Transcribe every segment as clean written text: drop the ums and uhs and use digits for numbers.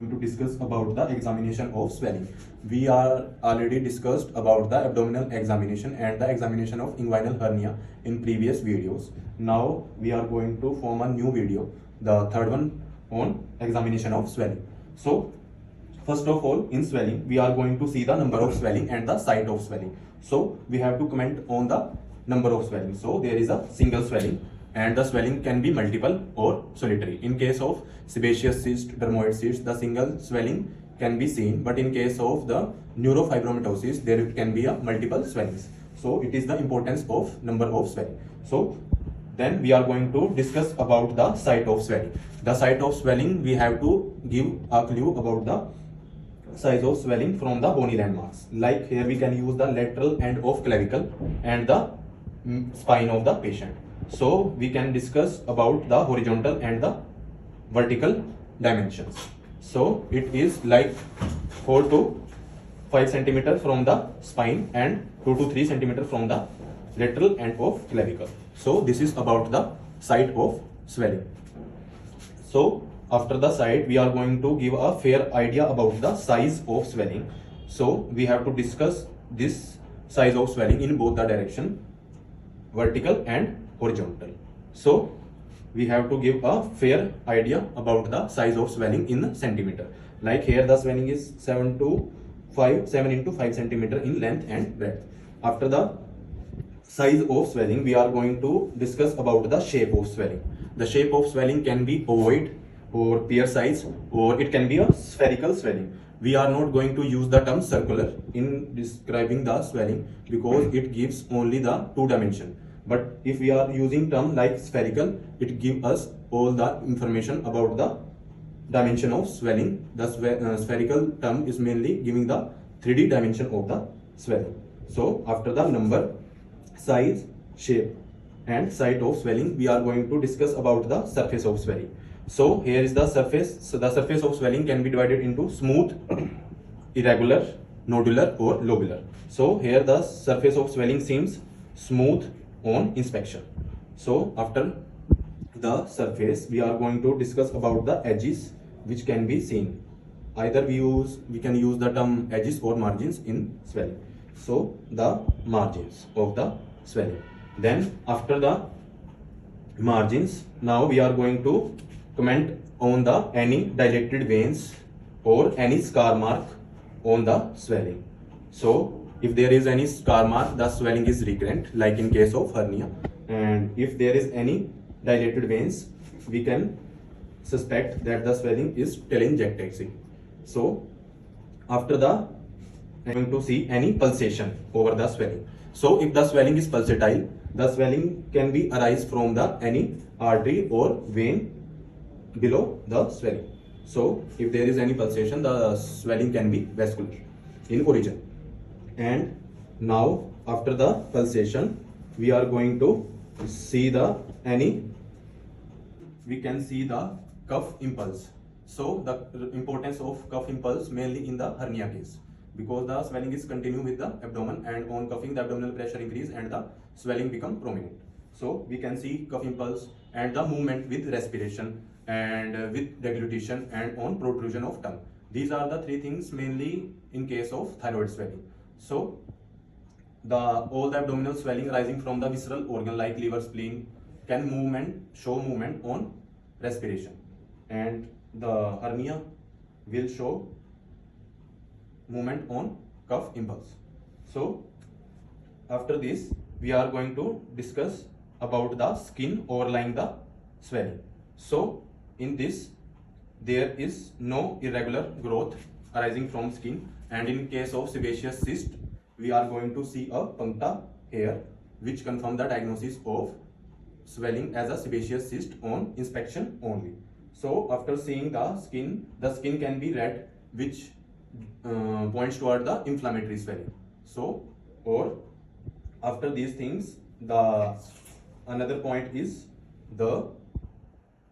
to discuss about the examination of swelling. We are already discussed about the abdominal examination and the examination of inguinal hernia in previous videos. Now we are going to form a new video, the third one on examination of swelling. So first of all, in swelling, we are going to see the number of swelling and the site of swelling. So we have to comment on the number of swelling. So there is a single swelling and the swelling can be multiple or solitary. In case of sebaceous cyst, dermoid cyst, the single swelling can be seen, but in case of the neurofibromatosis, there can be a multiple swellings. So it is the importance of number of swelling. So then we are going to discuss about the site of swelling. The site of swelling, we have to give a clue about the size of swelling from the bony landmarks. Like here we can use the lateral end of clavicle and the spine of the patient. So we can discuss about the horizontal and the vertical dimensions. So it is like 4 to 5 centimeter from the spine and 2 to 3 centimeter from the lateral end of clavicle. So this is about the site of swelling. So after the site, we are going to give a fair idea about the size of swelling. So we have to discuss this size of swelling in both the direction, vertical and horizontal. So we have to give a fair idea about the size of swelling in centimeter. Like here the swelling is 7 into 5 centimeter in length and breadth. After the size of swelling, we are going to discuss about the shape of swelling. The shape of swelling can be ovoid or pear size, or it can be a spherical swelling. We are not going to use the term circular in describing the swelling because it gives only the two dimension. But if we are using term like spherical, it gives us all the information about the dimension of swelling. The spherical term is mainly giving the 3D dimension of the swelling. So after the number, size, shape and site of swelling, we are going to discuss about the surface of swelling. So here is the surface. So the surface of swelling can be divided into smooth, irregular, nodular or lobular. So here the surface of swelling seems smooth on inspection. So after the surface, we are going to discuss about the edges which can be seen. Either we can use the term edges or margins in swelling. So the margins of the swelling. Then after the margins, now we are going to comment on the any dilated veins or any scar mark on the swelling. So if there is any scar mark, the swelling is recurrent, like in case of hernia. And if there is any dilated veins, we can suspect that the swelling is telangiectasia. So after the, I'm going to see any pulsation over the swelling. So if the swelling is pulsatile, the swelling can be arise from the any artery or vein below the swelling. So if there is any pulsation, the swelling can be vascular in origin. And now after the pulsation, we are going to see the we can see the cuff impulse. So the importance of cuff impulse mainly in the hernia case, because the swelling is continue with the abdomen, and on cuffing the abdominal pressure increase and the swelling become prominent. So we can see cuff impulse and the movement with respiration and with deglutition and on protrusion of tongue. These are the three things mainly in case of thyroid swelling. So all the abdominal swelling arising from the visceral organ like liver, spleen can show movement on respiration, and the hernia will show movement on cuff impulse. So after this, we are going to discuss about the skin overlying the swelling. So in this, there is no irregular growth arising from skin, and in case of sebaceous cyst, we are going to see a puncta here which confirm the diagnosis of swelling as a sebaceous cyst on inspection only. So after seeing the skin can be red, which points toward the inflammatory swelling. So, or after these things, the another point is the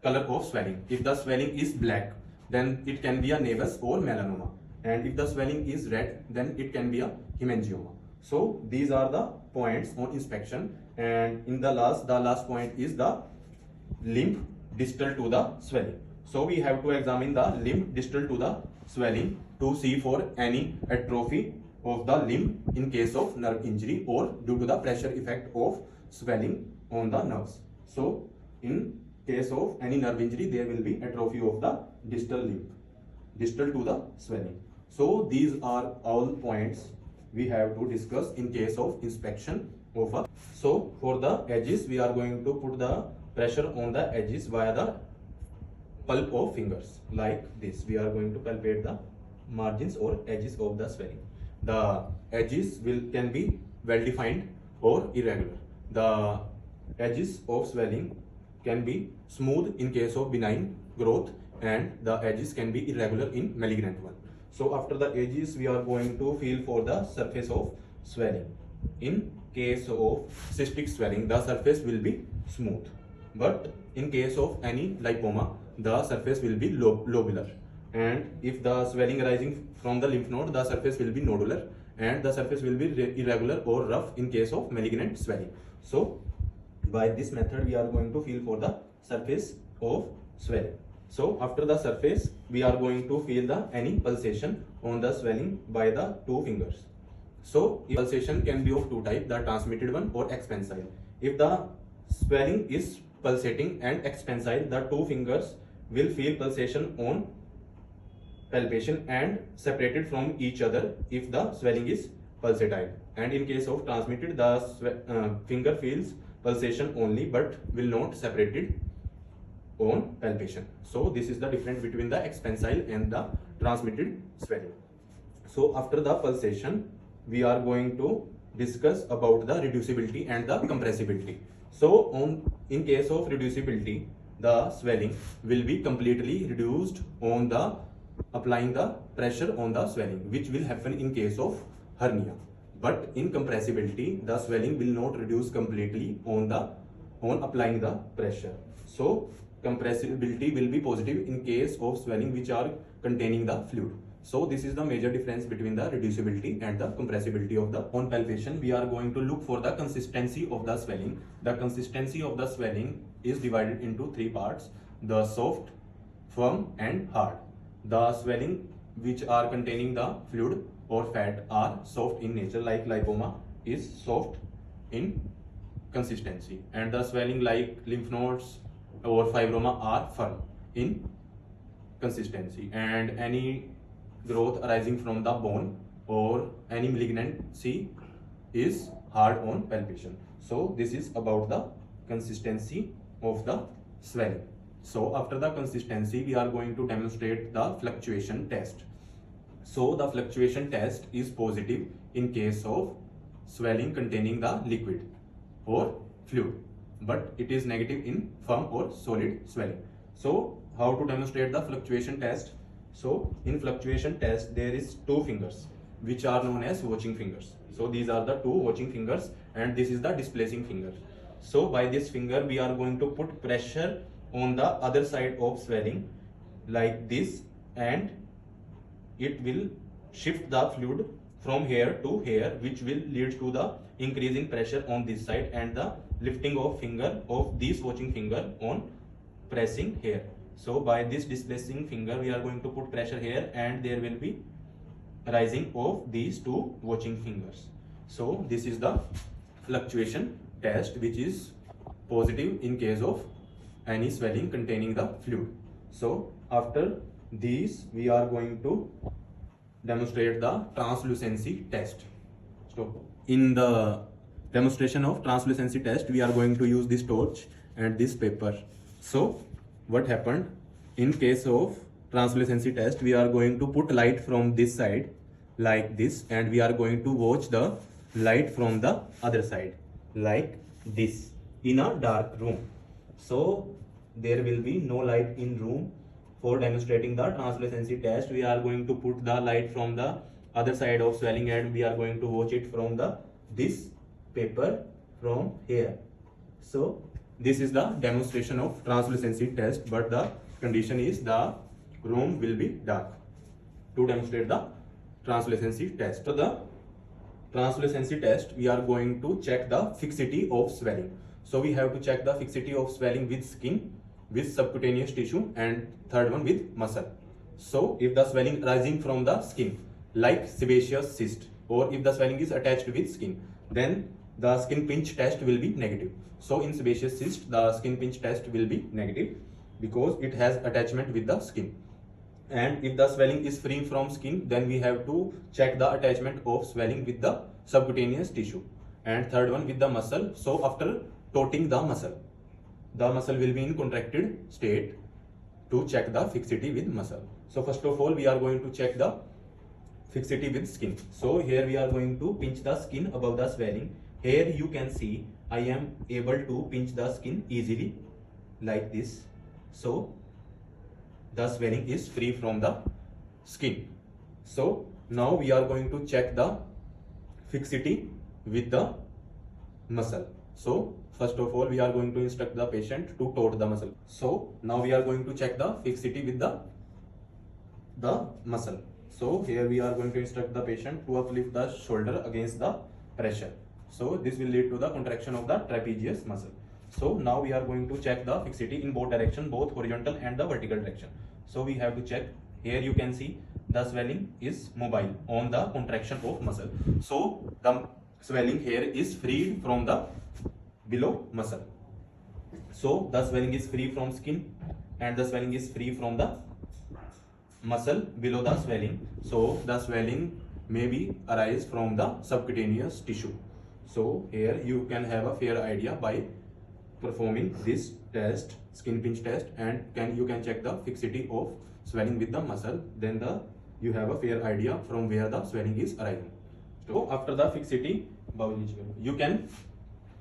color of swelling. If the swelling is black, then it can be a nevus or melanoma, and if the swelling is red, then it can be a hemangioma. So these are the points on inspection, and in the last point is the lymph distal to the swelling. So we have to examine the limb distal to the swelling to see for any atrophy of the limb in case of nerve injury or due to the pressure effect of swelling on the nerves. So in case of any nerve injury, there will be atrophy of the distal limb, distal to the swelling. So these are all points we have to discuss in case of inspection of a. So for the edges, we are going to put the pressure on the edges via the pulp of fingers like this. We are going to palpate the margins or edges of the swelling. The edges can be well defined or irregular. The edges of swelling can be smooth in case of benign growth, and the edges can be irregular in malignant one. So after the edges, we are going to feel for the surface of swelling. In case of cystic swelling, the surface will be smooth, but in case of any lipoma, the surface will be lobular. And if the swelling arising from the lymph node, the surface will be nodular, and the surface will be irregular or rough in case of malignant swelling. So by this method, we are going to feel for the surface of swelling. So after the surface, we are going to feel any pulsation on the swelling by the two fingers. So pulsation can be of two types, the transmitted one or expansile. If the swelling is pulsating and expansile, the two fingers will feel pulsation on palpation and separated from each other if the swelling is pulsatile. And in case of transmitted, the finger feels pulsation only but will not separated on palpation. So this is the difference between the expansile and the transmitted swelling. So after the pulsation, we are going to discuss about the reducibility and the compressibility. So in case of reducibility, the swelling will be completely reduced on the applying the pressure on the swelling, which will happen in case of hernia. But in compressibility, the swelling will not reduce completely on applying the pressure. So compressibility will be positive in case of swelling which are containing the fluid. So this is the major difference between the reducibility and the compressibility of the. On palpation, we are going to look for the consistency of the swelling. The consistency of the swelling is divided into three parts: the soft, firm and hard. The swelling which are containing the fluid or fat are soft in nature, like lipoma is soft in consistency, and the swelling like lymph nodes or fibroma are firm in consistency, and any growth arising from the bone or any malignancy is hard on palpation. So this is about the consistency of the swelling. So after the consistency, we are going to demonstrate the fluctuation test. So the fluctuation test is positive in case of swelling containing the liquid or fluid, but it is negative in firm or solid swelling. So how to demonstrate the fluctuation test? So in fluctuation test, there is two fingers which are known as watching fingers. So these are the two watching fingers, and this is the displacing finger. So by this finger, we are going to put pressure on the other side of swelling like this, and it will shift the fluid from here to here, which will lead to the increase in pressure on this side and the lifting of finger of this watching finger on pressing here. So by this displacing finger, we are going to put pressure here, and there will be rising of these two watching fingers. So this is the fluctuation test, which is positive in case of any swelling containing the fluid. So after these, we are going to demonstrate the translucency test. So in the demonstration of translucency test, we are going to use this torch and this paper. So what happened in case of translucency test, we are going to put light from this side like this, and we are going to watch the light from the other side like this in a dark room. So there will be no light in room. For demonstrating the translucency test, we are going to put the light from the other side of swelling, and we are going to watch it from this paper from here. So this is the demonstration of translucency test, but the condition is the room will be dark to demonstrate the translucency test. So the translucency test, we are going to check the fixity of swelling. So we have to check the fixity of swelling with skin with subcutaneous tissue, and third one with muscle. So if the swelling arising from the skin, like sebaceous cyst, or if the swelling is attached with skin, then the skin pinch test will be negative. So in sebaceous cyst, the skin pinch test will be negative because it has attachment with the skin. And if the swelling is free from skin, then we have to check the attachment of swelling with the subcutaneous tissue. And third one with the muscle. So after toting the muscle will be in contracted state to check the fixity with muscle. So first of all, we are going to check the fixity with skin. So here we are going to pinch the skin above the swelling. Here you can see I am able to pinch the skin easily like this. So the swelling is free from the skin. So now we are going to check the fixity with the muscle. So first of all, we are going to instruct the patient to tote the muscle. So now we are going to check the fixity with the muscle. So here we are going to instruct the patient to uplift the shoulder against the pressure. So this will lead to the contraction of the trapezius muscle. So now we are going to check the fixity in both direction, both horizontal and the vertical direction. So we have to check. Here you can see the swelling is mobile on the contraction of muscle. So the swelling here is free from the below muscle. So the swelling is free from skin and the swelling is free from the muscle below the swelling. So the swelling may be arise from the subcutaneous tissue. So here you can have a fair idea by performing this test, skin pinch test, and you can check the fixity of swelling with the muscle. Then you have a fair idea from where the swelling is arising. So after the fixity, you can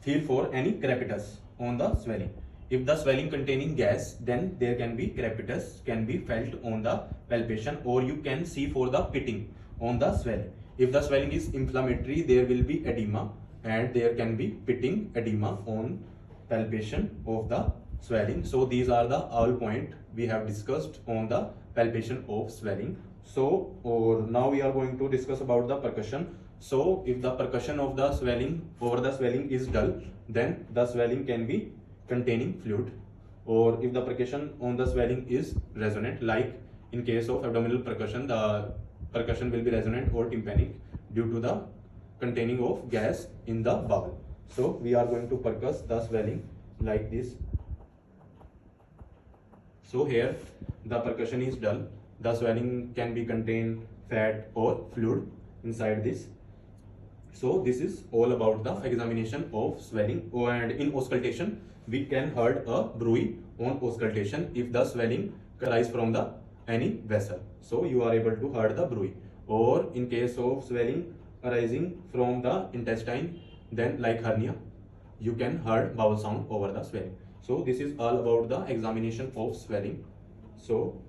feel for any crepitus on the swelling. If the swelling containing gas, then there can be crepitus can be felt on the palpation, or you can see for the pitting on the swelling. If the swelling is inflammatory, there will be edema, and there can be pitting edema on palpation of the swelling. So these are the all point we have discussed on the palpation of swelling. So now we are going to discuss about the percussion. So if the percussion of the swelling over the swelling is dull, then the swelling can be containing fluid. Or if the percussion on the swelling is resonant, like in case of abdominal percussion, the percussion will be resonant or tympanic due to the containing of gas in the bowel. So we are going to percuss the swelling like this. So here the percussion is dull. The swelling can be contain fat or fluid inside this. So this is all about the examination of swelling. And in auscultation, we can heard a bruit on auscultation if the swelling arise from the any vessel. So you are able to heard the bruit. Or in case of swelling arising from the intestine, then like hernia, you can heard bowel sound over the swelling. So this is all about the examination of swelling. So